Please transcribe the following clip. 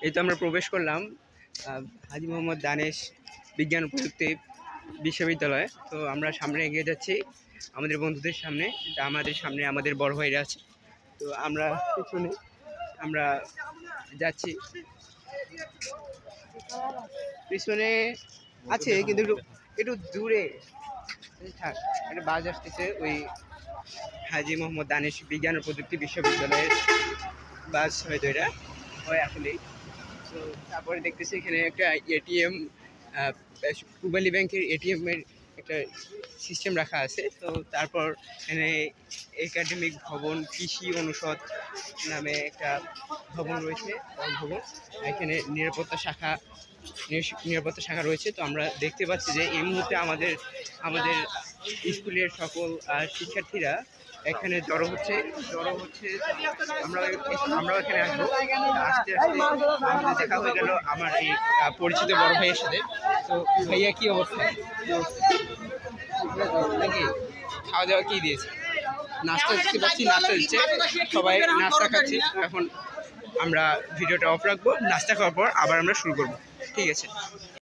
এই তো আমরা প্রবেশ করলাম হাজী মোহাম্মদ দানেশ বিজ্ঞান ও প্রযুক্তি বিশ্ববিদ্যালয়ে। তো আমরা সামনে এগিয়ে যাচ্ছি আমাদের বন্ধুদের সামনে, আমাদের সামনে আমাদের বড় ভাইরা আছে। তো আমরা পিছনে আমরা যাচ্ছি, পিছনে আছে কিন্তু একটু একটু দূরে থাক, একটা বাস আসতেছে, ওই হাজী মোহাম্মদ দানেশ বিজ্ঞান ও প্রযুক্তি বিশ্ববিদ্যালয়ের বাস হয়তো এটা হয় আসলেই। তো তারপরে দেখতেছি এখানে একটা এটিএম, পূবালী ব্যাংকের এটিএমের একটা সিস্টেম রাখা আছে। তো তারপর এখানে একাডেমিক ভবন কৃষি অনুষদ নামে একটা ভবন রয়েছে, ভবন। এখানে নিরাপত্তা শাখা রয়েছে। তো আমরা দেখতে পাচ্ছি যে এই মুহূর্তে আমাদের স্কুলের সকল শিক্ষার্থীরা এখানে জড়ো হচ্ছে। আমরাও এখানে আসবো। আস্তে আস্তে আমাদের দেখা হয়ে গেল আমার এই পরিচিত বড় ভাইয়ের সাথে। তো ভাইয়া, কি অবস্থা? নাকি খাওয়া দাওয়া কি দিয়েছে? নাস্তা দিতে পারছি, নাস্তা দিচ্ছে, সবাই নাস্তা খাচ্ছি। এখন আমরা ভিডিওটা অফ রাখবো, নাস্তা খাওয়ার পর আবার আমরা শুরু করবো। ঠিক আছে।